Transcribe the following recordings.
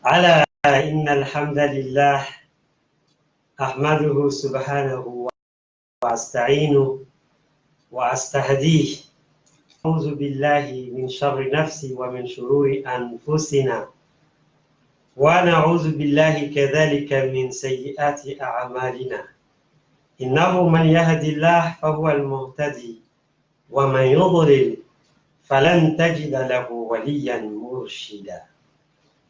على إن الحمد لله أحمده سبحانه وأستعينه وأستهديه. أعوذ بالله من شر نفسي ومن شرور أنفسنا، ونعوذ بالله كذلك من سيئات أعمالنا. إنه من يهد الله فهو المهتدي، ومن يضلل فلن تجد له وليا مرشدا.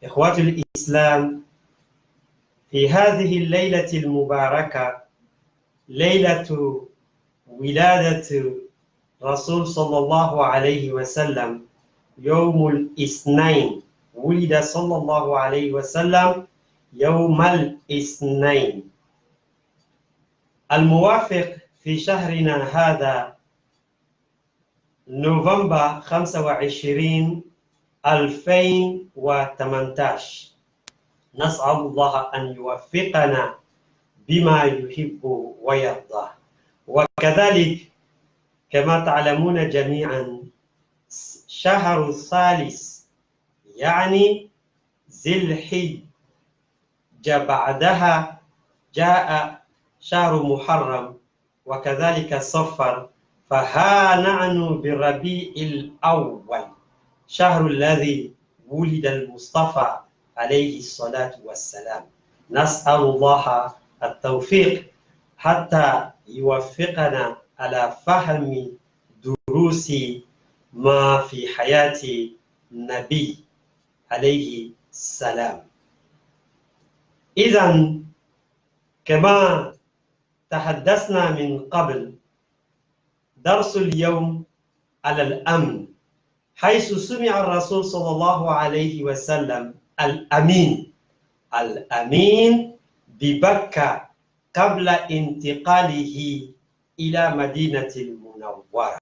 إخوة الإسلام، في هذه الليلة المباركة، ليلة ولادة رسول صلى الله عليه وسلم، يوم الاثنين، ولد صلى الله عليه وسلم يوم الاثنين الموافق في شهرنا هذا نوفمبر 25 2018. نسأل الله أن يوفقنا بما يحب ويرضى. وكذلك كما تعلمون جميعا، شهر الثالث يعني ذي الحجة، بعدها جاء شهر محرم وكذلك صفر، فها نحن بالربيع الأول، شهر الذي ولد المصطفى عليه الصلاة والسلام. نسأل الله التوفيق حتى يوفقنا على فهم دروس ما في حياة النبي عليه السلام. إذن كما تحدثنا من قبل، درس اليوم على الأمن، حيث سمع الرسول صلى الله عليه وسلم الأمين ببكة قبل انتقاله إلى مدينة المنورة.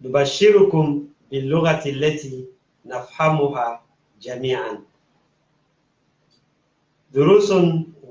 فنبشركم باللغة التي نفهمها جميعا. دروس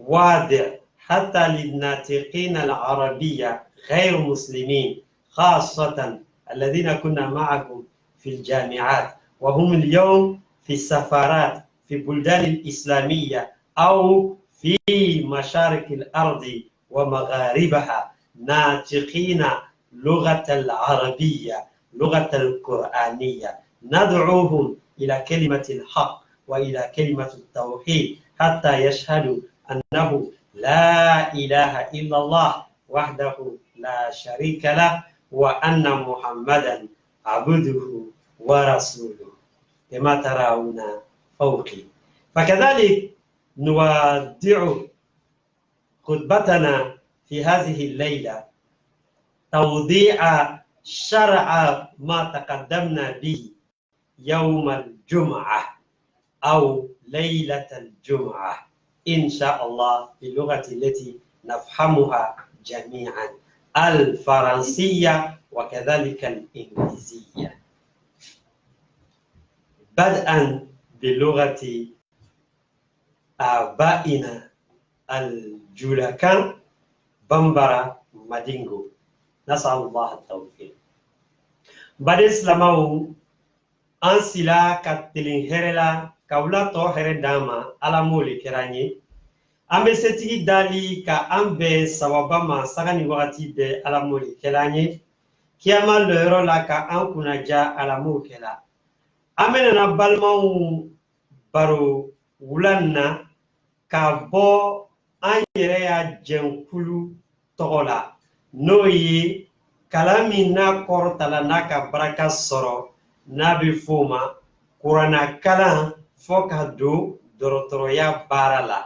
واضح حتى للناطقين العربية غير مسلمين، خاصة الذين كنا معكم في الجامعات وهم اليوم في السفارات في البلدان الإسلامية أو في مشارق الأرض ومغاربها، ناطقين لغة العربية، لغة القرآنية. ندعوهم إلى كلمة الحق وإلى كلمة التوحيد حتى يشهدوا أنه لا إله إلا الله وحده لا شريك له، وأن محمدا عبده ورسوله، كما ترون فوقي. فكذلك نودع خطبتنا في هذه الليلة توضيع شرع ما تقدمنا به يوم الجمعة أو ليلة الجمعة إن شاء الله باللغة التي نفهمها جميعا، الفرنسية وكذلك الإنجليزية، بدءا بلغة آبائنا الجولكان بمبرا مدينغو. نسأل الله التوفيق. بعد إسلامه أنسلا كتلين هرلا كولا تو هرداما على مولي كراني أمي ستي دالي كأمبي سوابما سغني وقتي بي على مولي كراني كيما لورو لكا أنكونا جا على مولي كلا أمينا بالمو baro wulanna ka bo an yɛrɛ y'a jɛnkulu tɔgɔ la, n'o ye kalan min n'a kɔrɔtala n'a ka baraka sɔrɔ, n'a bɛ f'o ma kuranna kalan fɔ ka don dɔgɔtɔrɔya baara la.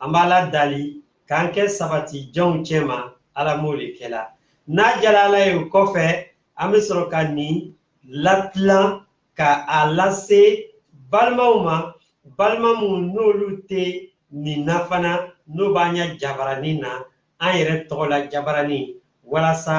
An b'a la dali k'an kɛ sabati jɔnw cɛma, ala m'o de kɛla. N'a jala ala ye o kɔfɛ, an bɛ sɔrɔ ka nin latilan ka a lase balimaw ma, balima mun n'olu tɛ nin na fana, n'o b'an ɲɛ jabaranin na, an yɛrɛ tɔgɔ la jabaranin, walasa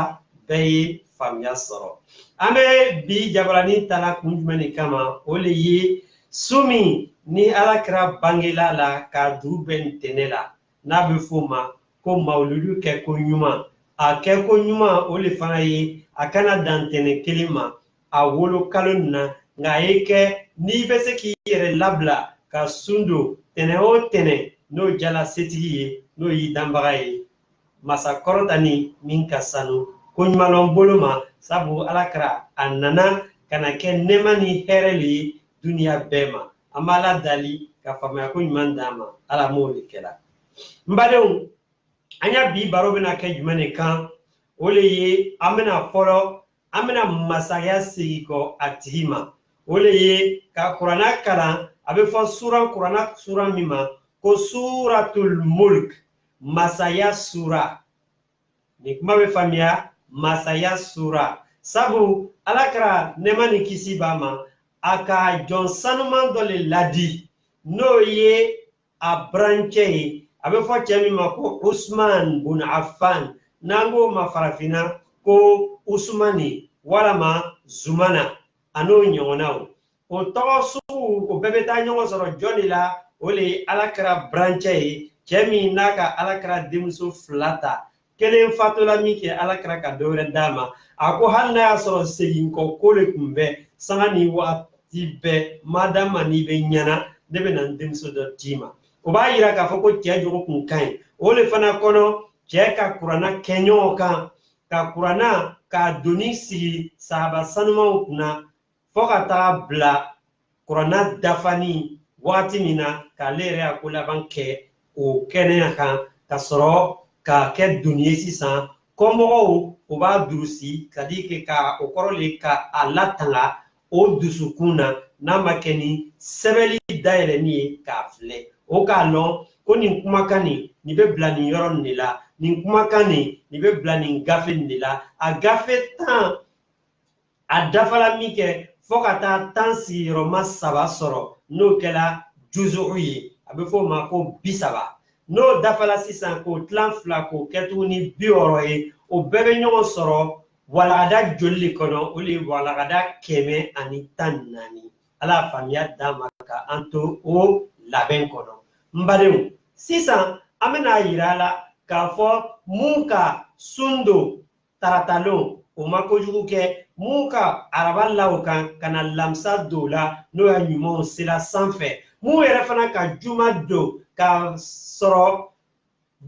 bɛɛ ye faamuya sɔrɔ. An bɛ bi jabaranin tala kun jumɛn de kama? O le ye su min ni alakira bangela la ka du bɛn ntɛnɛ la, n'a bɛ f'o ma ko mawuludu kɛ ko ɲuman. A kɛ ko ɲuman o le fana ye a kana dan ntɛnɛ kelen ma, a wolo kalo na nga yeke ni be se ki yere labla ka sundo tene o tene no jala setigi ye no yi dambaga ye masa korotani min ka sanu kuɲumalon boloma sabu alakra anana kana ke nema ni hereli duniya bema amala dali ka famaya ko ɲuman dama ala mo le kɛla mbadenw anya bi baro bena kɛ jumɛn kan o le ye an bena fɔlɔ an bena masaya segi kɔ a tigi ma o le ye ka kurana kalan a be fɔ kurana sura min ma ko suratul mulk masaya sura ni kuma be faamuya masaya sura sabu alakra nema ni kisi b'a ma a ka jɔn sanuman dɔ le ladi n'o ye a burancɛ ye a be fɔ cɛ min ma ko usman bun affan n'an ko ma farafina ko usmani walama zumana an'o ɲɔgɔnnaw o tɔgɔ sugu o bɛɛ bɛ taa ɲɔgɔn sɔrɔ jɔn de la o le ye alakra burancɛ ye cɛ min n'a ka alakra denmuso 2 ta kelen fatola min kɛ alakra ka dɔ wɛrɛ d'a ma a ko hali n'a y'a sɔrɔ seginkɔ ko le tun bɛ sanga ni waati bɛɛ madama n'i bɛ ɲɛna ne bɛ na n denmuso dɔ d'i ma o b'a yira k'a fɔ ko cɛ jogo kun ka ɲi o le fana kɔnɔ cɛ ka kuranna kɛ ɲɔgɔn kan ka kuranna ka doni sigi sahaba sanumanw kunna fɔ ka taga bila kuranna dafani wagati min na k'ale yɛrɛ y'a ko laban kɛ o kɛnɛya kan ka sɔrɔ ka kɛ doni ye sisan kɔmɔgɔw o b'a durusi ka di kɛ ka o kɔrɔ le ka a latanga o dusukun na n'a ma kɛ ni sɛbɛnni dayɛlɛni ye k'a filɛ o k'a lɔn ko nin kumakan nin bɛ bila nin yɔrɔ nin de la nin kumakan nin bɛ bila nin gafe nin de la a gafe 10 a dafala min kɛ fɔ ka taa 10 sigiyɔrɔma 3 sɔrɔ n'o kɛla juzu'u ye a bɛ fɔ o ma ko 30 n'o dafala sisan k'o tilan 2 k'o kɛ tuguni 60 ye o bɛɛ bɛ ɲɔgɔn sɔrɔ walagada joli le kɔnɔ o le ye walagada 114 ala y'a faamuya d'an ma ka an to o labɛn kɔnɔ n badenw sisan an bɛna yira la k'a fɔ mun ka sun don taratalon o ma kojugu kɛ mun ka araba la o kan ka na lamisa don la n'o y'a ɲumanw sera sanfɛ mun yɛrɛ fana ka juma don ka sɔrɔ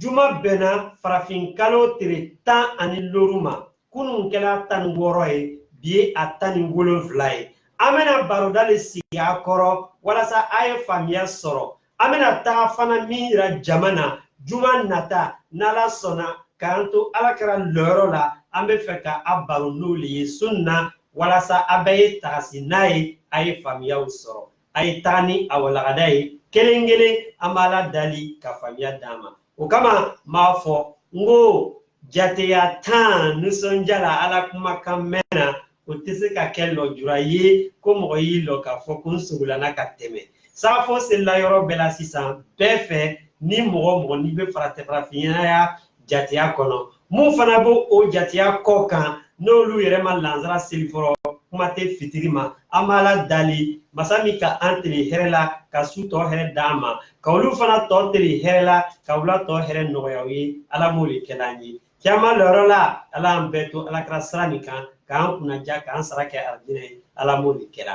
juma bɛnna farafin kalo tile 15 ma kunun kɛla 16 ye bi ye a 17 ye an bɛna baroda le sigi a kɔrɔ walasa a ye faamuya sɔrɔ an bɛna taga fana min yira jama na juma nata n'ala sɔnna k'an to alakira lɔyɔrɔ la an bɛ fɛ ka a baro n'o le ye sunna walasa a bɛɛ ye tagasi n'a ye a ye faamuyaw sɔrɔ a ye taga ni a walagada ye kelen kelen an b'a la dali ka faamuya d'an ma o kama n b'a fɔ n ko jateya 10 nisɔndiya la ala kumakan mɛn na o tɛ se ka kɛ lɔjura ye ko mɔgɔ y'i lɔ k'a fɔ ko n sogolana ka tɛmɛ saafo selila yɔrɔ bɛɛ la sisan bɛɛ fɛ ni mɔgɔ n'i bɛ farafinaya jateya kɔnɔ mun fana b'o o jateya kɔ kan n'olu yɛrɛ ma lansara seli fɔlɔ kuma tɛ fitiri ma an b'a la dali masa min ka an tile hɛrɛ la ka su tɔ hɛrɛ d'an ma ka olu fana tɔ tile hɛrɛ la ka wula tɔ hɛrɛ nɔgɔya u ye ala m'o le kɛla an ye caman lɔyɔrɔ la ala y'an bɛɛ to alakira sira nin kan k'an kunnaja k'an sara kɛ arijinɛ ye ala m'o le kɛla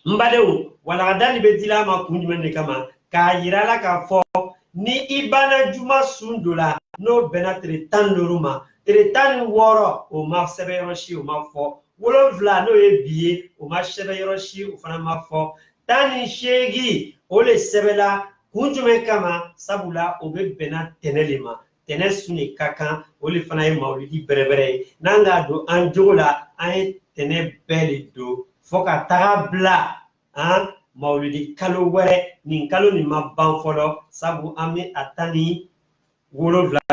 n badenw walagada nin bɛ dila ma kun jumɛn de kama k'a yira la k'a fɔ ni i banna juma sun dɔ la n'o bɛnna tile 15 ma tile 16 o ma sɛbɛn yɔrɔ si o ma fɔ 7 n'o ye bi ye o ma sɛbɛn yɔrɔ si o fana ma fɔ 18 o le sɛbɛnla kun jumɛn kama sabula o bɛ bɛnna tɛnɛ le ma tɛnɛ sun de ka kan o le fana ye mawulidi bɛrɛbɛrɛ ye n'an k'a don an jogo la an ye tɛnɛ bɛɛ le don fɔ ka taga bila mawulidi kalo wɛrɛ nin kalo nin ma ban fɔlɔ sabu an bɛ a 17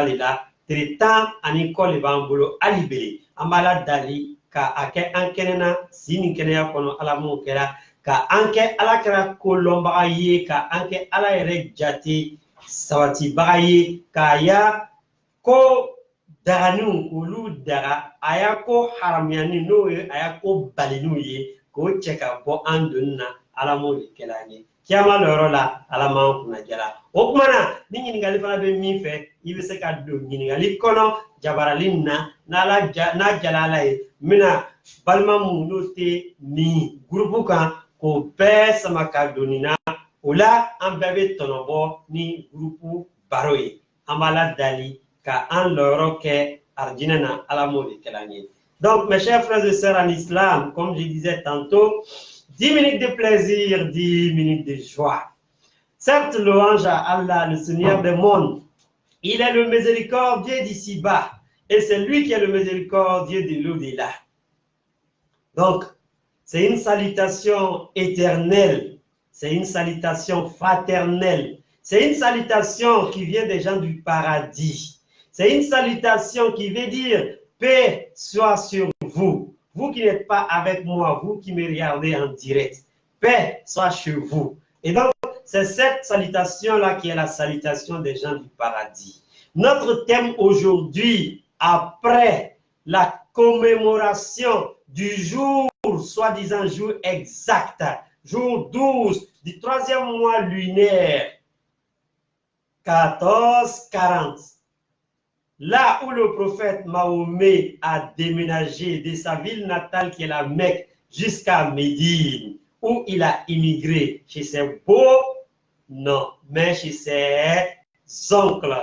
le la tile 10 ani kɔ le b'an bolo hali bere an b'a la dali ka a kɛ an kɛnɛ na si nin kɛnɛya kɔnɔ ala m'o kɛra ka an kɛ ala kɛra ko lɔnbaga ye ka an kɛ ala yɛrɛ jate sabatibaga ye k'a ya ko daganiw k'olu daga a y'a ko haramuyani n'o ye a y'a ko baliniw ye k'o cɛ ka bɔ an donni na ala mo kelani kiyama loro la ala ma kuna jala o kumana ni ɲininkali fana bɛ min fɛ i bɛ se ka don ɲininkali kɔnɔ jabarali na n'a jalala ye n bɛna balima minnu n'o tɛ nin gurupu kan k'o bɛɛ sama ka don nin na o la an bɛɛ bɛ tɔnɔbɔ ni gurupu baro ye an b'a la dali ka an lɔyɔrɔ kɛ arijinɛ na ala m'o de kɛla an ye. Donc mes chers frères et sœurs en islam, comme je disais tantôt, 10 minutes de plaisir, 10 minutes de joie. Certes, louange à Allah, le Seigneur des mondes. Il est le miséricordieux d'ici-bas et c'est lui qui est le miséricordieux de l'au-delà. Donc, c'est une salutation éternelle, c'est une salutation fraternelle, c'est une salutation qui vient des gens du paradis. C'est une salutation qui veut dire paix soit sur vous. Vous qui n'êtes pas avec moi, vous qui me regardez en direct, paix soit sur vous. Et donc, c'est cette salutation-là qui est la salutation des gens du paradis. Notre thème aujourd'hui, après la commémoration du jour, soi-disant jour exact, jour 12 du 3e mois lunaire, 1440, là où le prophète Mahomet a déménagé de sa ville natale qui est la Mecque jusqu'à Médine, où il a immigré chez ses beaux, non, mais chez ses oncles,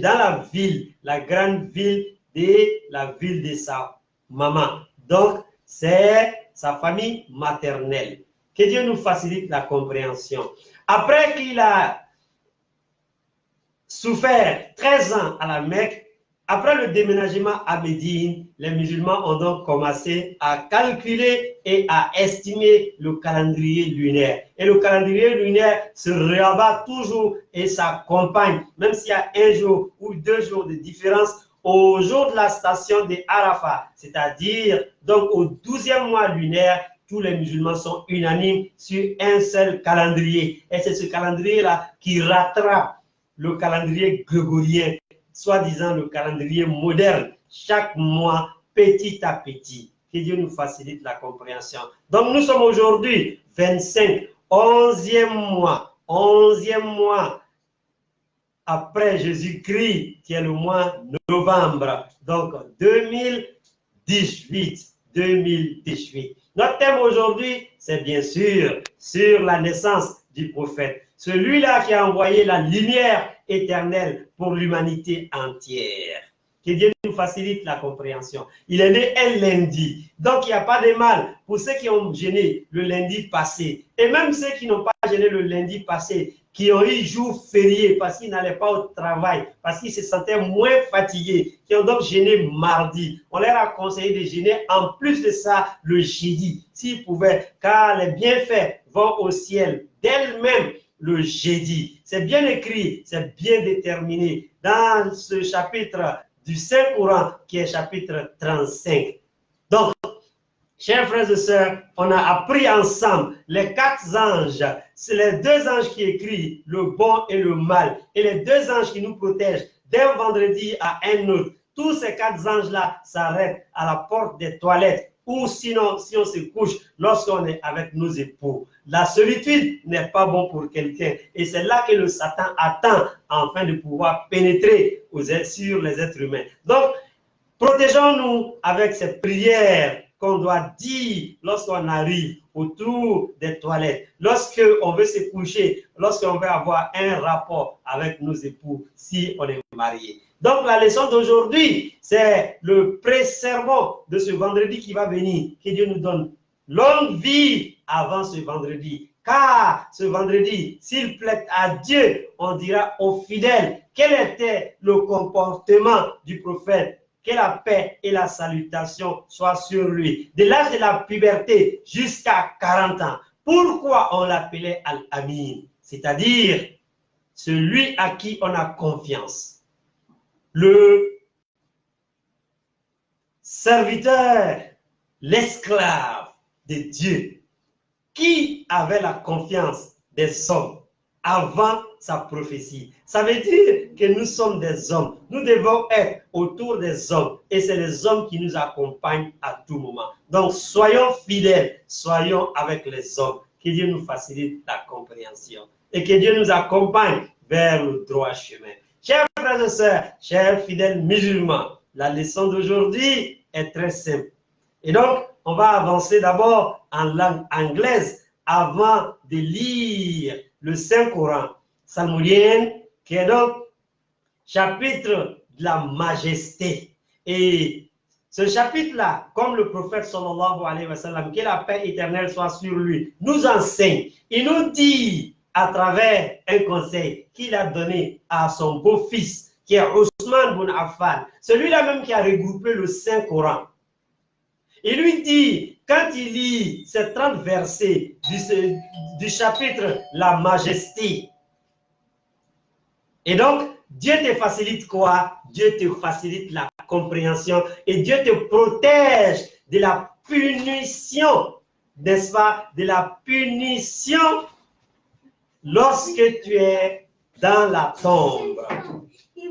dans la ville, la grande ville de sa maman. Donc, c'est sa famille maternelle. Que Dieu nous facilite la compréhension. Après qu'il a souffert 13 ans à la Mecque, après le déménagement à Médine, les musulmans ont donc commencé à calculer et à estimer le calendrier lunaire. Et le calendrier lunaire se rabat toujours et s'accompagne, même s'il y a un jour ou 2 jours de différence, au jour de la station de Arafat, c'est-à-dire donc au 12e mois lunaire, tous les musulmans sont unanimes sur un seul calendrier. Et c'est ce calendrier-là qui rattrape le calendrier grégorien, soi-disant le calendrier moderne, chaque mois, petit à petit. Que Dieu nous facilite la compréhension. Donc nous sommes aujourd'hui 25, 11e mois après Jésus-Christ, qui est le mois novembre, donc 2018. Notre thème aujourd'hui, c'est bien sûr sur la naissance du prophète. Celui-là qui a envoyé la lumière éternelle pour l'humanité entière. Que Dieu nous facilite la compréhension. Il est né un lundi. Donc, il n'y a pas de mal pour ceux qui ont gêné le lundi passé. Et même ceux qui n'ont pas gêné le lundi passé, qui ont eu jour férié parce qu'ils n'allaient pas au travail, parce qu'ils se sentaient moins fatigués, qui ont donc gêné mardi. On leur a conseillé de gêner en plus de ça le jeudi, s'ils pouvaient, car les bienfaits vont au ciel d'elles-mêmes le jeudi. C'est bien écrit, c'est bien déterminé dans ce chapitre du Saint-Coran qui est chapitre 35. Donc, chers frères et sœurs, on a appris ensemble les 4 anges. C'est les 2 anges qui écrivent le bon et le mal. Et les 2 anges qui nous protègent d'un vendredi à un autre. Tous ces 4 anges-là s'arrêtent à la porte des toilettes. Ou sinon, si on se couche lorsqu'on est avec nos époux. La solitude n'est pas bon pour quelqu'un. Et c'est là que le Satan attend afin de pouvoir pénétrer sur les êtres humains. Donc, protégeons-nous avec ces prières qu'on doit dire lorsqu'on arrive autour des toilettes, lorsqu'on veut se coucher, lorsqu'on veut avoir un rapport avec nos époux, si on est marié. Donc la leçon d'aujourd'hui, c'est le pré-sermon de ce vendredi qui va venir. Que Dieu nous donne longue vie avant ce vendredi. Car ce vendredi, s'il plaît à Dieu, on dira aux fidèles quel était le comportement du prophète. Que la paix et la salutation soient sur lui. De l'âge de la puberté jusqu'à 40 ans. Pourquoi on l'appelait Al-Amin? C'est-à-dire celui à qui on a confiance. Le serviteur, l'esclave de Dieu, qui avait la confiance des hommes avant sa prophétie. Ça veut dire que nous sommes des hommes. Nous devons être autour des hommes. Et c'est les hommes qui nous accompagnent à tout moment. Donc, soyons fidèles. Soyons avec les hommes. Que Dieu nous facilite la compréhension et que Dieu nous accompagne vers le droit chemin. Chers frères et sœurs, chers fidèles musulmans, la leçon d'aujourd'hui est très simple. Et donc, on va avancer d'abord en langue anglaise avant de lire le Saint-Coran salmoudien, qui est donc chapitre de la majesté. Et ce chapitre-là, comme le prophète sallallahu alayhi wa sallam, que la paix éternelle soit sur lui, nous enseigne. Il nous dit à travers un conseil qu'il a donné à son beau-fils, qui est Ousmane bin Affan, celui-là même qui a regroupé le Saint-Coran. Il lui dit, quand il lit ces 30 versets du chapitre La Majesté, et donc, Dieu te facilite quoi? Dieu te facilite la compréhension et Dieu te protège de la punition, n'est-ce pas? De la punition lorsque tu es dans la tombe.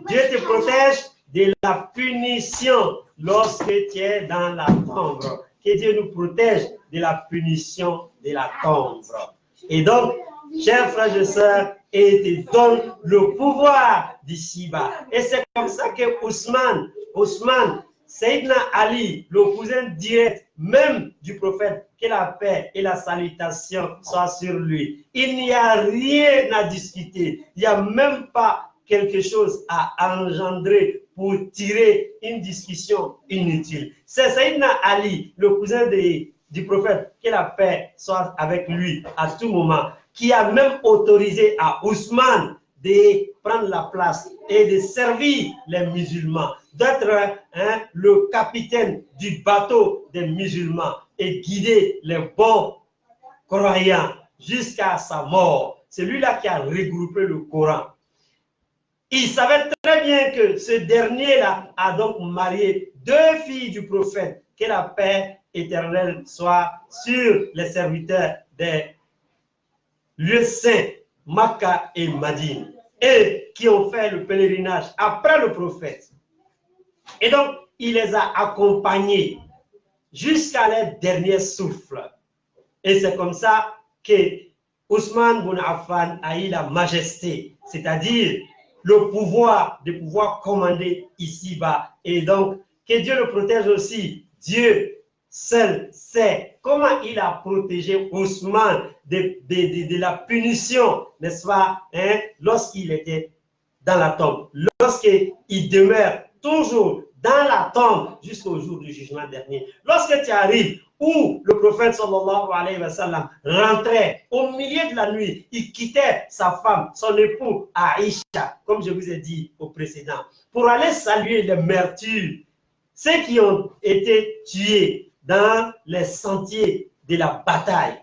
Dieu te protège de la punition lorsque tu es dans la tombe. Que Dieu nous protège de la punition de la tombe. Et donc, chers frères et sœurs, et te donne le pouvoir d'ici-bas. Et c'est comme ça que Ousmane, Sayyidina Ali, le cousin direct même du prophète, que la paix et la salutation soient sur lui. Il n'y a rien à discuter. Il n'y a même pas quelque chose à engendrer pour tirer une discussion inutile. C'est Sayyidina Ali, le cousin du prophète, que la paix soit avec lui à tout moment, qui a même autorisé à Ousmane de prendre la place et de servir les musulmans, d'être le capitaine du bateau des musulmans et guider les bons croyants jusqu'à sa mort. C'est lui-là qui a regroupé le Coran. Il savait très bien que ce dernier-là a donc marié 2 filles du prophète. Que la paix éternelle soit sur les serviteurs des lieux saints, Makka et Madine, et qui ont fait le pèlerinage après le prophète. Et donc, il les a accompagnés jusqu'à leur dernier souffle. Et c'est comme ça que Ousmane bin Affan a eu la majesté, c'est-à-dire le pouvoir de pouvoir commander ici-bas. Et donc, que Dieu le protège aussi. Dieu seul sait comment il a protégé Ousmane de la punition, n'est-ce pas, lorsqu'il était dans la tombe, lorsqu'il demeure toujours dans la tombe jusqu'au jour du jugement dernier. Lorsque tu arrives où le prophète sallallahu alayhi wa sallam rentrait au milieu de la nuit, il quittait sa femme, son époux Aïcha, comme je vous ai dit au précédent, pour aller saluer les martyrs, ceux qui ont été tués dans les sentiers de la bataille.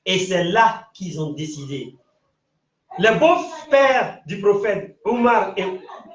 Et c'est là qu'ils ont décidé. Les beaux-pères du prophète, Omar et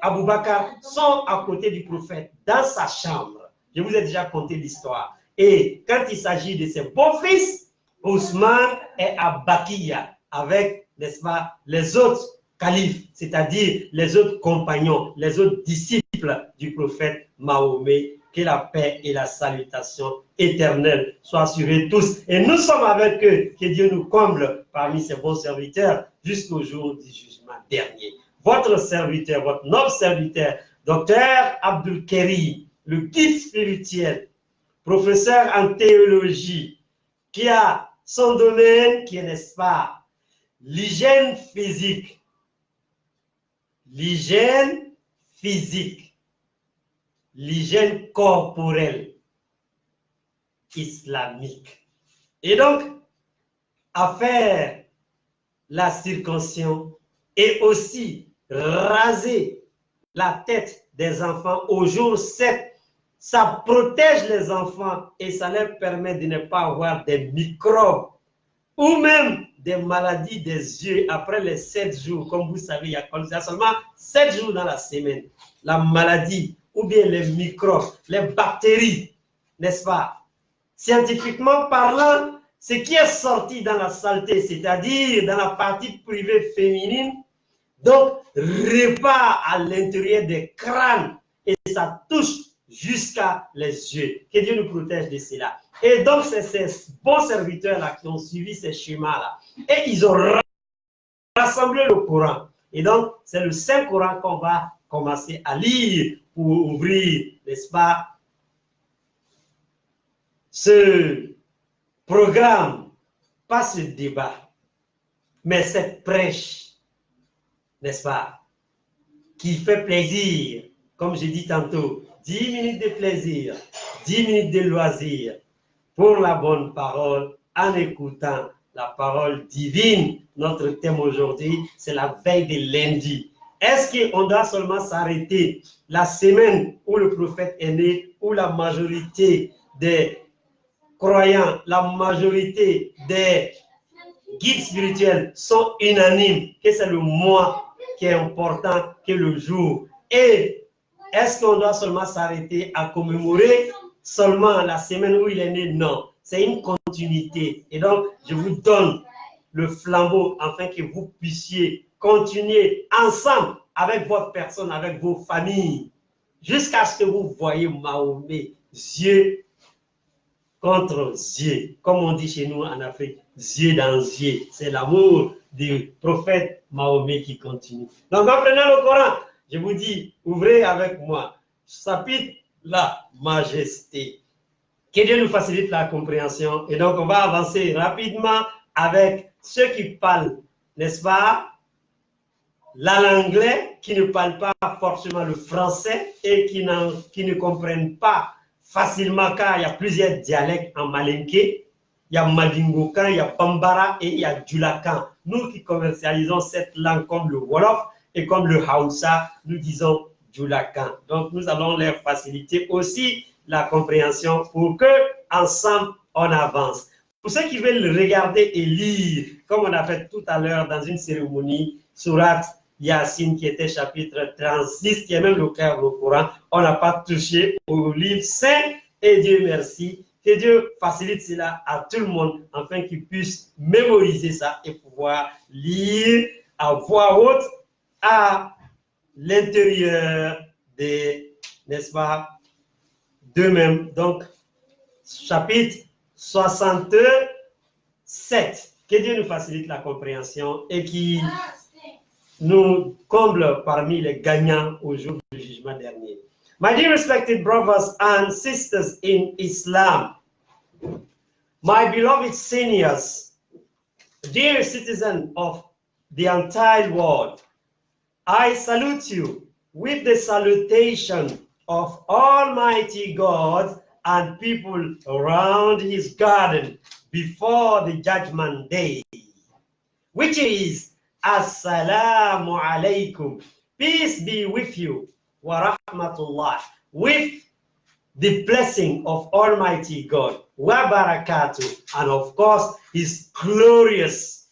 Abou Bakr, sont à côté du prophète, dans sa chambre. Je vous ai déjà conté l'histoire. Et quand il s'agit de ses beaux-fils, Ousmane est à Bakiya, avec, n'est-ce pas, les autres califes, c'est-à-dire les autres compagnons, les autres disciples du prophète Mahomet. Que la paix et la salutation éternelle soient sur eux tous. Et nous sommes avec eux. Que Dieu nous comble parmi ses bons serviteurs jusqu'au jour du jugement dernier. Votre serviteur, votre noble serviteur, Dr Abdul Keri, le guide spirituel, professeur en théologie, qui a son domaine qui est, n'est-ce pas, l'hygiène physique. L'hygiène physique. L'hygiène corporelle islamique. Et donc, à faire la circoncision et aussi raser la tête des enfants au jour 7, ça protège les enfants et ça leur permet de ne pas avoir des microbes ou même des maladies des yeux après les 7 jours. Comme vous savez, il y a seulement 7 jours dans la semaine. La maladie ou bien les microbes, les bactéries, n'est-ce pas? Scientifiquement parlant, ce qui est sorti dans la saleté, c'est-à-dire dans la partie privée féminine, donc repart à l'intérieur des crânes et ça touche jusqu'à les yeux. Que Dieu nous protège de cela. Et donc, c'est ces bons serviteurs-là qui ont suivi ces schémas-là. Et ils ont rassemblé le Coran. Et donc, c'est le Saint-Coran qu'on va commencer à lire pour ouvrir, n'est-ce pas, ce programme, pas ce débat, mais cette prêche, n'est-ce pas, qui fait plaisir, comme j'ai dit tantôt, 10 minutes de plaisir, 10 minutes de loisir, pour la bonne parole, en écoutant la parole divine. Notre thème aujourd'hui, c'est la veille de lundi. Est-ce qu'on doit seulement s'arrêter la semaine où le prophète est né, où la majorité des croyants, la majorité des guides spirituels sont unanimes, que c'est le mois qui est important que le jour? Et est-ce qu'on doit seulement s'arrêter à commémorer seulement la semaine où il est né? Non, c'est une continuité. Et donc, je vous donne le flambeau afin que vous puissiez continuer ensemble avec votre personne, avec vos familles, jusqu'à ce que vous voyez Mahomet, yeux contre yeux, comme on dit chez nous en Afrique, yeux dans yeux. C'est l'amour du prophète Mahomet qui continue. Donc, apprenez le Coran. Je vous dis, ouvrez avec moi. Chapitre la majesté. Que Dieu nous facilite la compréhension. Et donc, on va avancer rapidement avec ceux qui parlent, n'est-ce pas, l'anglais, qui ne parlent pas forcément le français et qui ne comprennent pas facilement, car il y a plusieurs dialectes en malinké. Il y a Madingokan, il y a Bambara et il y a Djulakan. Nous qui commercialisons cette langue comme le Wolof et comme le Hausa, nous disons Djulakan. Donc, nous allons leur faciliter aussi la compréhension pour que, ensemble, on avance. Pour ceux qui veulent regarder et lire, comme on a fait tout à l'heure dans une cérémonie, Surat Yassine qui était chapitre 36, qui est même le cœur au Coran, on n'a pas touché au livre saint, et Dieu merci, que Dieu facilite cela à tout le monde, afin qu'ils puissent mémoriser ça et pouvoir lire à voix haute à l'intérieur des, n'est-ce pas, d'eux-mêmes. Donc, chapitre 67. Que Dieu nous facilite la compréhension et qui nous comble parmi les gagnants au jour du jugement dernier. My dear respected brothers and sisters in Islam, my beloved seniors, dear citizens of the entire world, I salute you with the salutation of Almighty God and people around his garden before the judgment day, which is Assalamu alaikum. Peace be with you, wa rahmatullah, with the blessing of Almighty God, wa barakatuh, and of course his glorious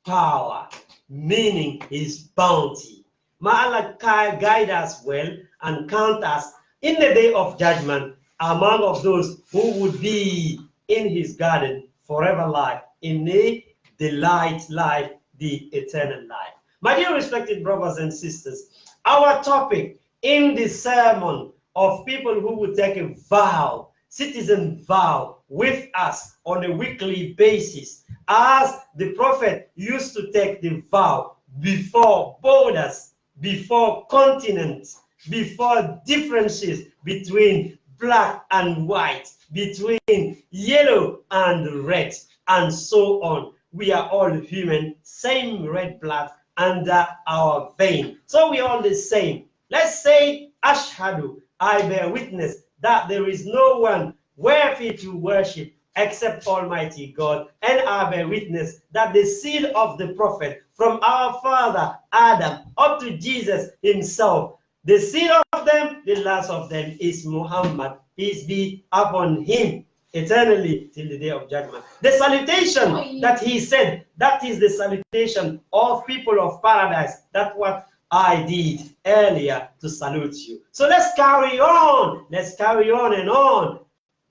power, meaning his bounty. May Allah guide us well and count us in the day of judgment among of those who would be in his garden forever life, in a delight life, the eternal life. My dear respected brothers and sisters, our topic in the sermon of people who would take a vow, citizen vow, with us on a weekly basis, as the prophet used to take the vow before borders, before continents, before differences between black and white, between yellow and red, and so on. We are all human, same red blood under our vein. So we are all the same. Let's say, Ashhadu, I bear witness that there is no one worthy to worship except Almighty God, and I bear witness that the seed of the prophet from our father Adam up to Jesus himself, the seed of them, the last of them is Muhammad, peace be upon him, eternally till the day of judgment. The salutation that he said, that is the salutation of people of paradise. That's what I did earlier to salute you. So let's carry on and on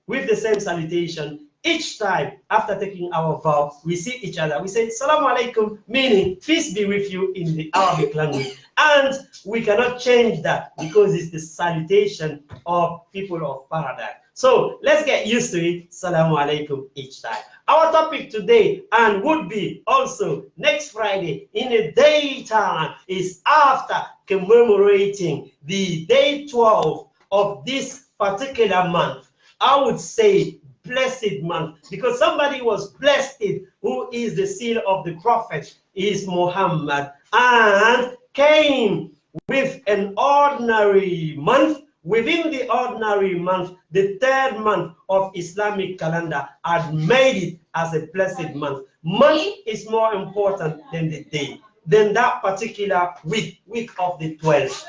with the same salutation each time after taking our vow, we see each other. We say, Salaam alaikum, meaning peace be with you in the Arabic language. And we cannot change that because it's the salutation of people of paradise. So let's get used to it. Salaam alaikum each time. Our topic today and would be also next Friday in the daytime is after commemorating the day 12 of this particular month. I would say blessed month, because somebody was blessed, who is the seal of the prophet, is Muhammad, and came with an ordinary month. Within the ordinary month, the third month of Islamic calendar had made it as a blessed month. Month is more important than the day, than that particular week of the 12th.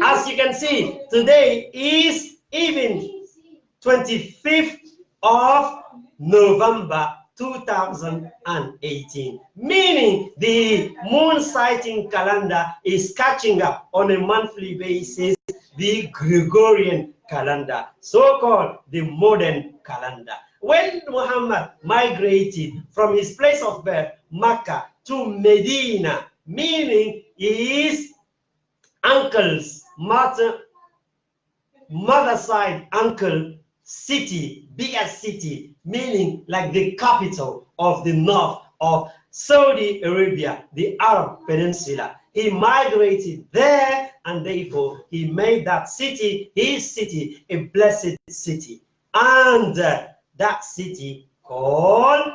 As you can see, today is even 25th of November 2018, meaning the moon sighting calendar is catching up on a monthly basis the Gregorian calendar, so-called the modern calendar. When Muhammad migrated from his place of birth, Mecca, to Medina, meaning his uncle's mother side uncle city, biggest city, meaning like the capital of the north of Saudi Arabia, the Arab Peninsula. He migrated there, and therefore he made that city, his city, a blessed city. And that city called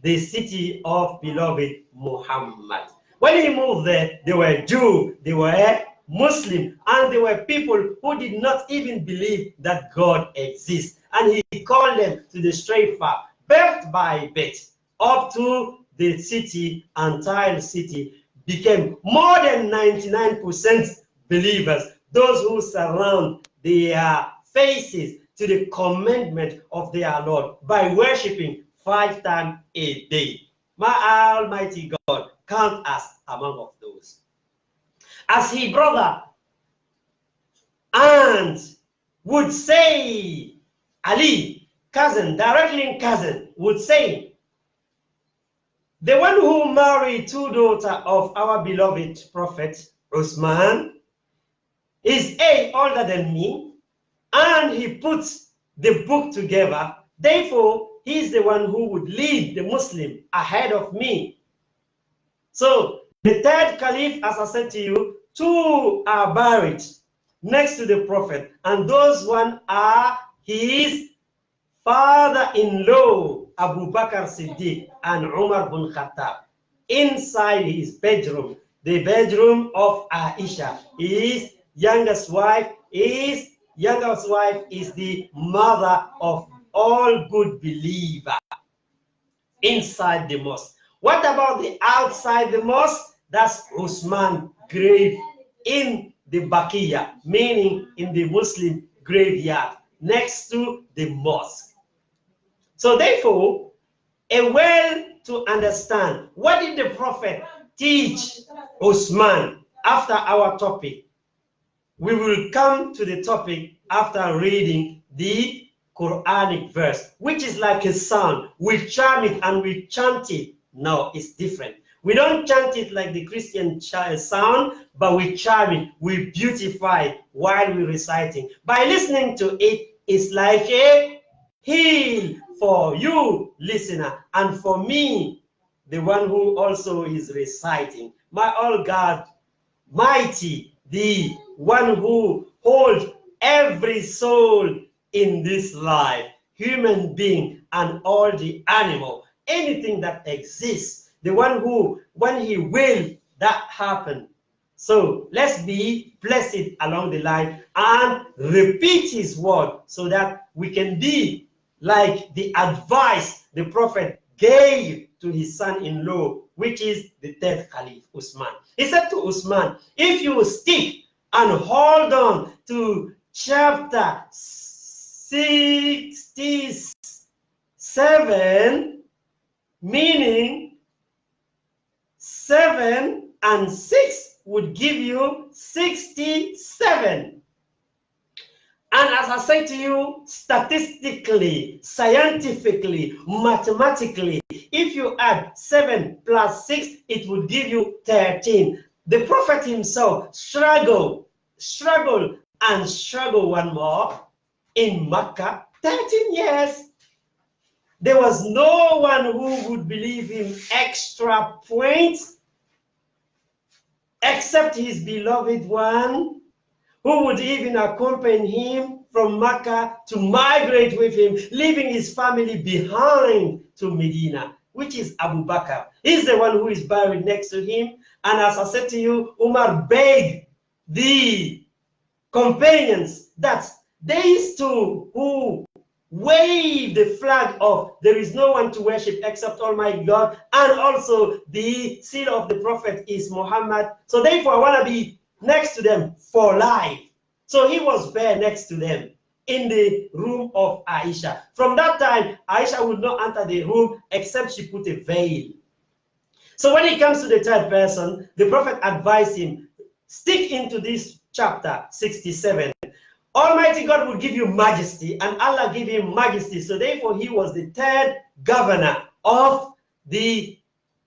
the city of beloved Muhammad. When he moved there, they were Jew, they were Muslim, and there were people who did not even believe that God exists. And he called them to the straight path, birth by birth, up to the city, entire city became more than 99% believers, those who surround their faces to the commandment of their Lord by worshiping 5 times a day. My Almighty God, count us among of those. As his brother and would say, Ali, cousin, directly cousin, would say, the one who married 2 daughters of our beloved prophet, Usman, is older than me, and he puts the book together. Therefore, he is the one who would lead the Muslim ahead of me. So, the third caliph, as I said to you, 2 are buried next to the prophet, and those one are his father-in-law, Abu Bakr Siddiq and Umar bin Khattab. Inside his bedroom, the bedroom of Aisha, his youngest wife is the mother of all good believers inside the mosque. What about the outside the mosque? That's Usman grave in the Baqiya, meaning in the Muslim graveyard next to the mosque. So therefore, a way to understand what did the prophet teach Usman after our topic. We will come to the topic after reading the Quranic verse, which is like a sound. We charm it and we chant it. No, it's different. We don't chant it like the Christian sound, but we charm it, we beautify it while we're reciting. By listening to it, it's like a heal for you, listener, and for me, the one who also is reciting. My all God, mighty, the one who holds every soul in this life, human being and all the animal, anything that exists, the one who, when he will, that happen. So let's be blessed along the line and repeat his word so that we can be like the advice the prophet gave to his son-in-law, which is the third caliph, Usman. He said to Usman, if you stick and hold on to chapter 67, meaning 7 and 6 would give you 67. And as I say to you, statistically, scientifically, mathematically, if you add 7 plus 6, it will give you 13. The prophet himself struggled and struggled one more in Mecca, 13 years. There was no one who would believe him extra points except his beloved one, who would even accompany him from Mecca to migrate with him, leaving his family behind to Medina, which is Abu Bakr. He's the one who is buried next to him. And as I said to you, Umar begged the companions that these two who wave the flag of there is no one to worship except Almighty God, and also the seal of the prophet is Muhammad. So therefore I want to be next to them for life. So he was there next to them in the room of Aisha. From that time, Aisha would not enter the room except she put a veil. So when it comes to the third person, the prophet advised him, stick into this chapter 67. Almighty God will give you majesty, and Allah give him majesty. So therefore, he was the third governor of the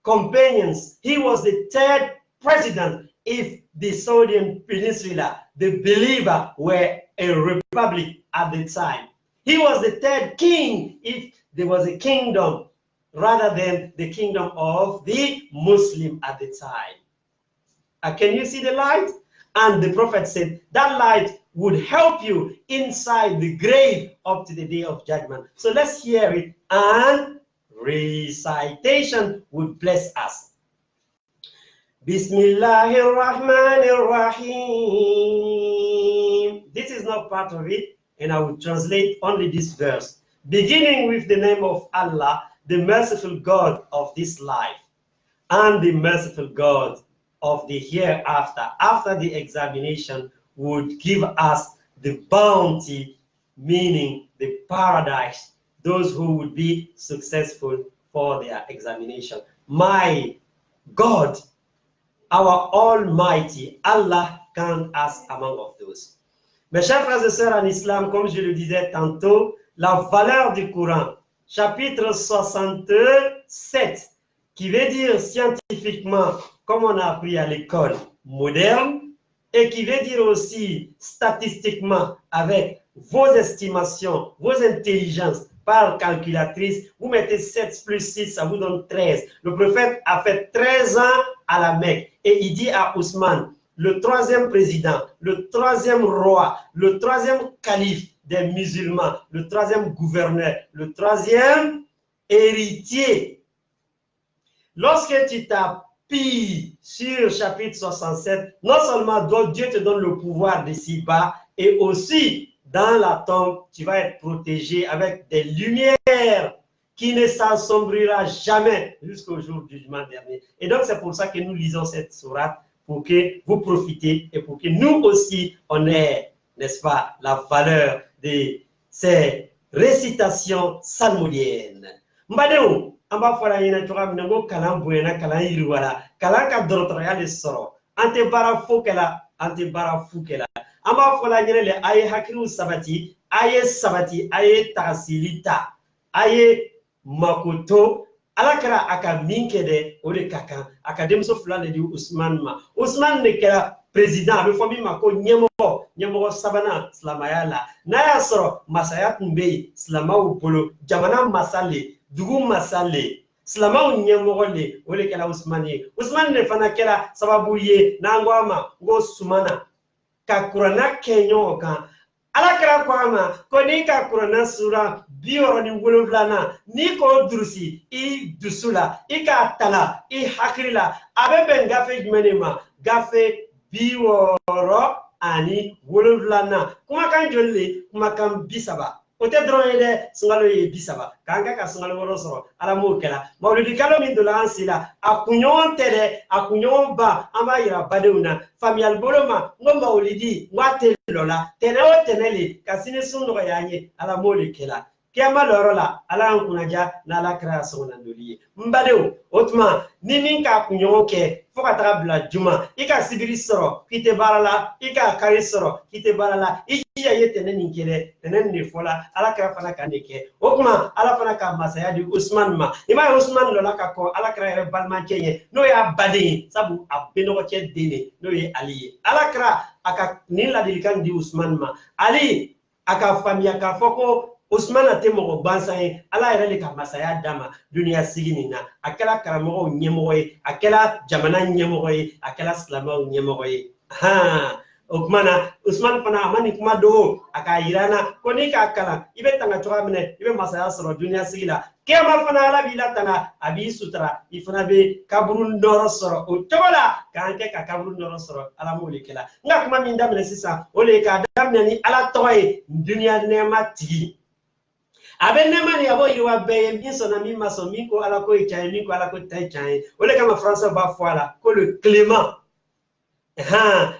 companions. He was the third president if the Saudi Peninsula, the believer, were a republic at the time. He was the third king if there was a kingdom rather than the kingdom of the Muslim at the time. Can you see the light? And the prophet said that light would help you inside the grave up to the day of judgment. So let's hear it, and recitation would bless us. Bismillahir Rahmanir Rahim. This is not part of it, and I will translate only this verse. Beginning with the name of Allah, the merciful God of this life, and the merciful God of the hereafter, after the examination, would give us the bounty, meaning the paradise, those who would be successful for their examination. My God, our Almighty, Allah count us among of those. Mes chers frères et sœurs en islam, comme je le disais tantôt, la valeur du Coran, chapitre 67, qui veut dire scientifiquement, comme on a appris à l'école moderne, et qui veut dire aussi statistiquement avec vos estimations, vos intelligences par calculatrice, vous mettez 7 plus 6, ça vous donne 13. Le prophète a fait 13 ans à la Mecque et il dit à Ousmane, le troisième président, le troisième roi, le troisième calife des musulmans, le troisième gouverneur, le troisième héritier. Lorsque tu tapes sur chapitre 67, non seulement Dieu te donne le pouvoir de ci-bas, et aussi dans la tombe, tu vas être protégé avec des lumières qui ne s'assombrira jamais jusqu'au jour du jugement dernier. Et donc c'est pour ça que nous lisons cette sourate, pour que vous profitez et pour que nous aussi on ait, n'est-ce pas, la valeur de ces récitations salmodiennes. Mbadeu, amba fara yina to am nango kalam buena kalam yirwala kalam ka dorotoya le soro ante bara fokela amba fala nyele ay hakiru sabati ay tasilita ay makoto alakara aka minkede ode kaka akademso fulane di Usman ne kera président be fomi mako nyemo sabana slamayala na ya soro masayat mbe slamaw bolo jamana masale dugu masale silamaw ɲɛmɔgɔ le o de kɛra Usman ne fana kɛra sababu ye n'an ko a ma ko sumana ka kuranna kɛ ɲɔgɔn kan ala kɛra ko a ma ko n'i ka kuranna sura 67 n'i k'o durusi i dusu la i k'a tala i hakili la a bɛ bɛn gafe jumɛn de ma gafe 67 kumakan joli le kumakan 30 o tɛ dɔrɔn ye dɛ sunkalo ye 30 k'an ka sunkalo wɔɔrɔ sɔrɔ ala m'o kɛra mawuludi kalo min donna an si la a kunɲɔgɔn tɛ dɛ a kunɲɔgɔn ba an b'a yira badenw na faamuyali bolo ma n ko mawulidi n ko a tɛ lɔ la tɛnɛ o tɛnɛ le ka sini sun nɔgɔya an ye ala m'o de kɛra kiyama lɔyɔrɔ la ala y'an kunnaja n'ala kɛra sɔgɔnadoli ye n badenw o tuma ni min k'a kunɲɔgɔn kɛ fo ka taga bila juma i ka sibiri sɔrɔ k'i tɛ baara la i ka kari sɔrɔ k'i tɛ baara la i ye tenen kele tenen ni fola ala kra fana kanike okuma ala fana ka masaya di Usman ma ima Usman lo la ka ko ala kra re balma kenye no ya bade sabu abeno ko che dene no ye ali ala kra aka nila dilikan di Usman ma ali aka famia ka foko Usman ate mo bansa ye ala yɛrɛ le ka masaya dama duniya sigini na akela karamɔgɔw ɲɛmɔgɔ ye akela jamana ɲɛmɔgɔ ye akela silamɛw ɲɛmɔgɔ ye ha o kuma na Usman fana a ma nin kuma dogo a k'a yirana ko n'i k'a kalan i bɛ tanga cogoya minɛ i bɛ masaya sɔrɔ duniya sigi la kiyama fana ala b'i latanga a b'i sutura i fana bɛ kaburu nɔrɔ sɔrɔ o cogo la k'an kɛ ka kaburu nɔrɔ sɔrɔ ala m'o le kɛ la n ka kuma min daminɛ sisan o de ye k'a daminɛ ni ala tɔgɔ ye duniya nɛɛma tigi abe nema ni abo yiwa beye min sona min maso min ko ala ko itaye min ko ala ko taye ole kama français ba foala ko le clément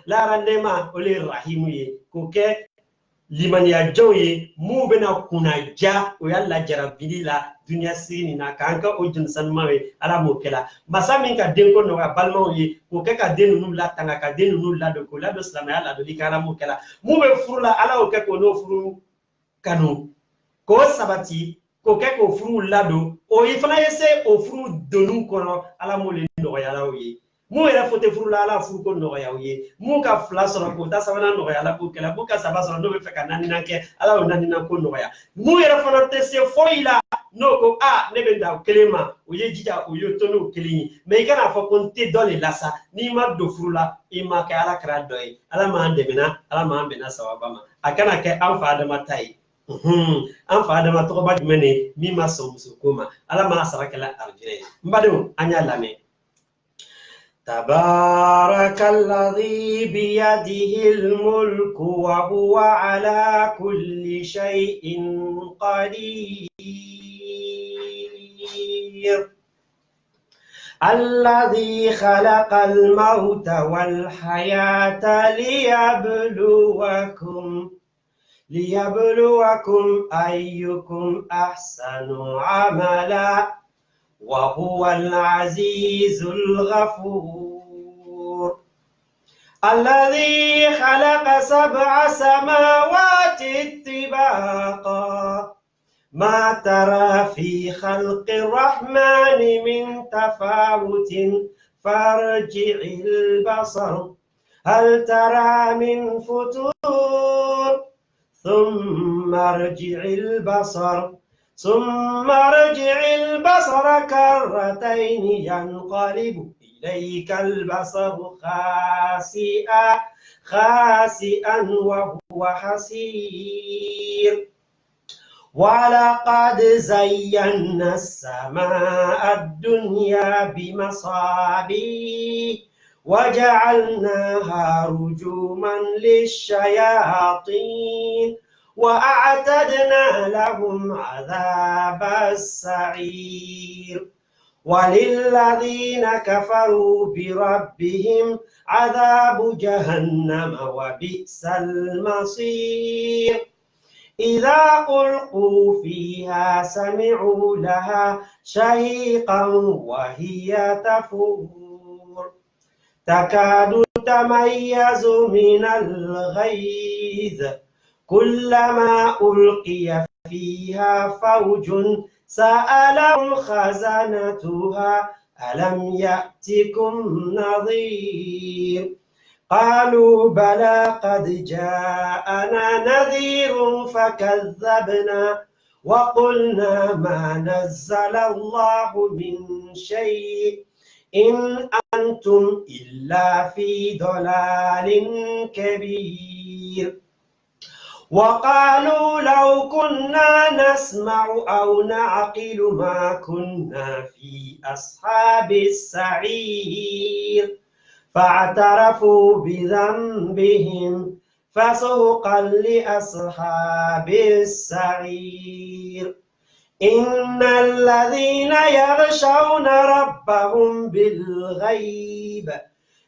la randema ole rahimu ye ko ke limaniya jaw ye mu bena kuna ja o yalla jarabili la dunya sini na kanka o jinsan mawe ala mo kela masa min ka den ko no ga balma ye ko ke ka den nu la tanga ka den nu la do ko la do salama yalla do likara mo kela mu be furula ala o ke ko no furu kanu ko sabati ko ke ko furu lado o ifana yese o furu donu kono ala mo le ndoya o ye mu yɛrɛ fote furu la ala furu ko nɔgɔya o ye mu ka fila sɔrɔ ko ta sabanan nɔgɔya ala ko kɛla mu ka saba sɔrɔ n'o bɛ fɛ ka naaninan kɛ ala y'o naaninan ko nɔgɔya mu yɛrɛ fana tɛ se foyi la n'o ko a ne bɛ da o kelen ma o ye jija o ye to n'o kelen ye mɛ i kana fɔ ko n tɛ dɔ le la sa n'i ma don furu la i ma kɛ ala kɛra dɔ ye ala m'an dɛmɛna ala m'an bɛnna sababa ma a kana kɛ an fa adama ta ye an fa adama tɔgɔba jumɛn de min ma sɔn muso ko ma ala m'a sara kɛla arijinɛ ye n badenw an y'a lamɛn تبارك الذي بيده الملك وهو على كل شيء قدير الذي خلق الموت والحياة ليبلوكم أيكم أحسن عملا وهو العزيز الغفور الذي خلق 7 سماوات طباقا ما ترى في خلق الرحمن من تفاوت فارجع البصر هل ترى من فتور ثم ارجع البصر كرتين ينقلب إليك البصر خاسئا وهو حسير ولقد زينا السماء الدنيا بمصابيح وجعلناها رجوما للشياطين وأعتدنا لهم عذاب السعير وللذين كفروا بربهم عذاب جهنم وبئس المصير إذا ألقوا فيها سمعوا لها شهيقا وهي تفور تكاد تميز من الغيظ كلما ألقي فيها فوج سألهم خزنتها ألم يأتكم نظير قالوا بلى قد جاءنا نذير فكذبنا وقلنا ما نزل الله من شيء إن أنتم إلا في ضلال كبير وقالوا لو كنا نسمع أو نعقل ما كنا في أصحاب السعير فاعترفوا بذنبهم فسوقا لأصحاب السعير إن الذين يغشون ربهم بالغيب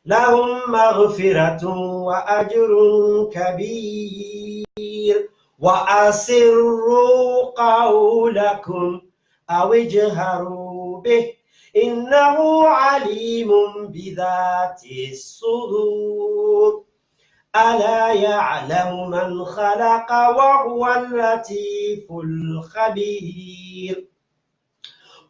لهم مغفرة وأجر كبير وأسروا قولكم أو اجهروا به إنه عليم بذات الصدور ألا يعلم من خلق وهو اللطيف الخبير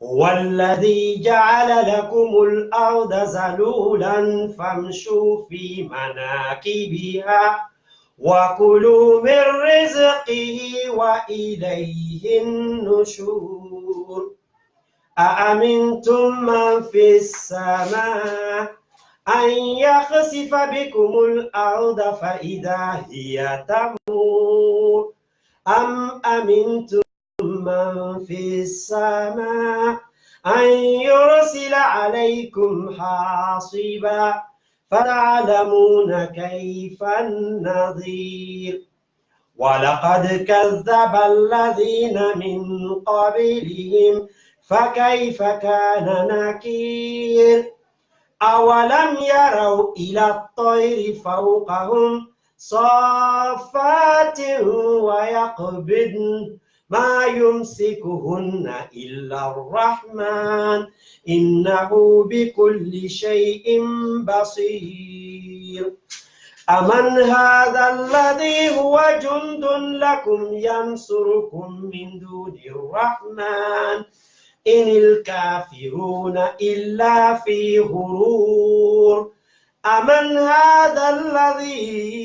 هو الذي جعل لكم الأرض ذلولا فامشوا في مناكبها وكلوا من رزقه وإليه النشور أأمنتم من في السماء أن يخسف بكم الأرض فإذا هي تمور أم أمنتم من في السماء أن يرسل عليكم حاصبا فتعلمون كيف النذير ولقد كذب الذين من قبلهم فكيف كان نكير أولم يروا إلى الطير فوقهم صافات ويقبضن ما يمسكهن إلا الرحمن إنه بكل شيء بصير أمن هذا الذي هو جند لكم ينصركم من دون الرحمن إن الكافرون إلا في غرور أمن هذا الذي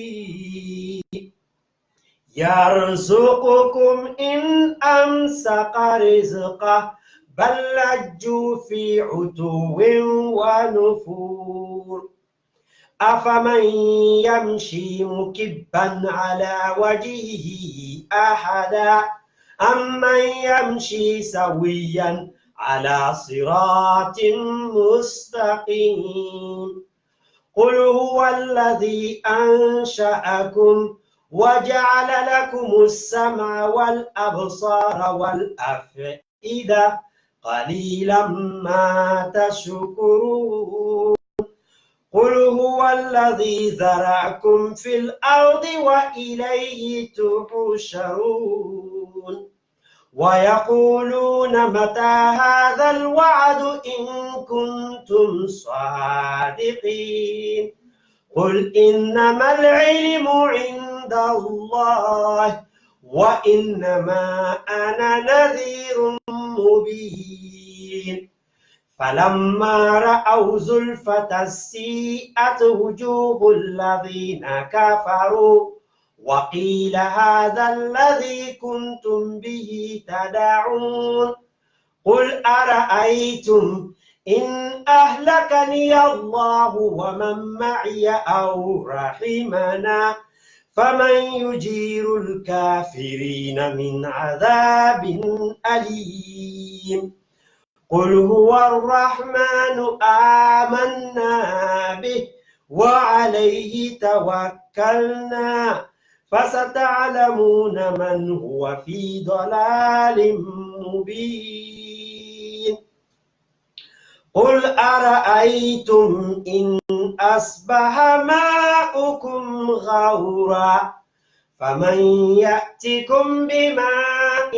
يرزقكم إن أمسك رزقه بل لجوا في عتو ونفور أفمن يمشي مكبا على وجهه أحدا أمن يمشي سويا على صراط مستقيم قل هو الذي أنشأكم وجعل لكم السمع والأبصار والأفئدة قليلا ما تشكرون قل هو الذي ذرأكم في الأرض وإليه تحشرون ويقولون متى هذا الوعد إن كنتم صادقين قل إنما العلم عند الله وإنما أنا نذير مبين فلما رأوا زلفة سيئت وجوه الذين كفروا وقيل هذا الذي كنتم به تدعون قل أرأيتم إن أهلكني الله ومن معي أو رحمنا فمن يجير الكافرين من عذاب أليم قل هو الرحمن آمنا به وعليه توكلنا فستعلمون من هو في ضلال مبين قل أرأيتم إن أصبح ماؤكم غورا فمن يأتكم بماء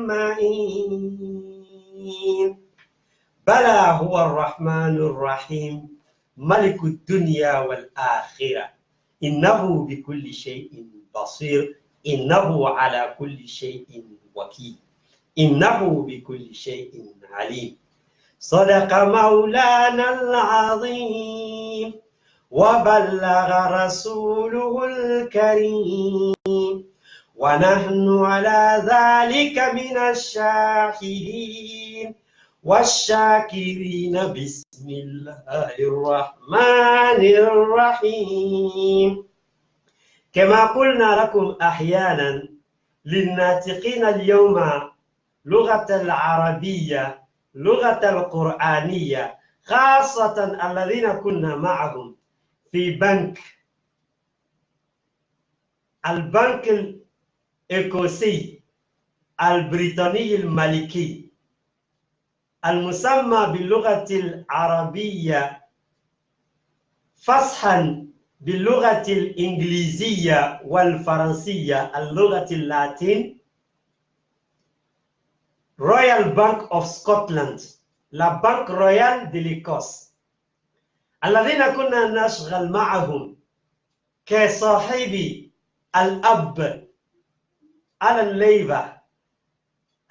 معين بلى هو الرحمن الرحيم ملك الدنيا والآخرة إنه بكل شيء بصير إنه على كل شيء وكيل إنه بكل شيء عليم صدق مولانا العظيم وبلغ رسوله الكريم ونحن على ذلك من الشاهدين والشاكرين بسم الله الرحمن الرحيم كما قلنا لكم أحيانا للناطقين اليوم لغة العربية لغة القرآنية خاصة الذين كنا معهم في البنك الإيكوسي البريطاني الملكي المسمى باللغة العربية فصحا باللغة الإنجليزية والفرنسية اللغة اللاتين Royal Bank of Scotland لا بنك رويال دي ليكوس الذين كنا نشغل معهم كصاحبي الأب على الليبة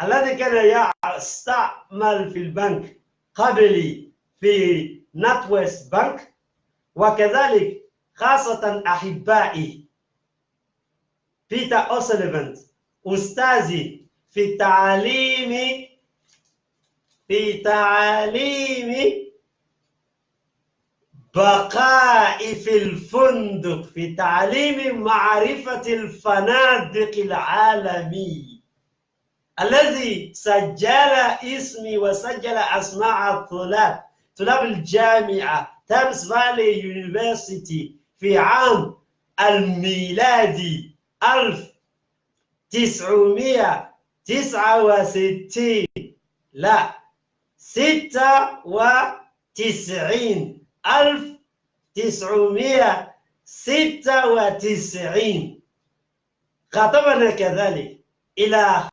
الذي كان يستعمل في البنك قبلي في ناتويست بنك، وكذلك خاصة أحبائي بيتر أوسليفان أستاذي في تعليم بقاء في الفندق، في تعليم معرفة الفنادق العالمي، الذي سجل اسمي وسجل أسماء طلاب الجامعة تامس فالي يونيفرسيتي في عام الميلادي 1969 لا 96 1996 خطبنا كذلك إلى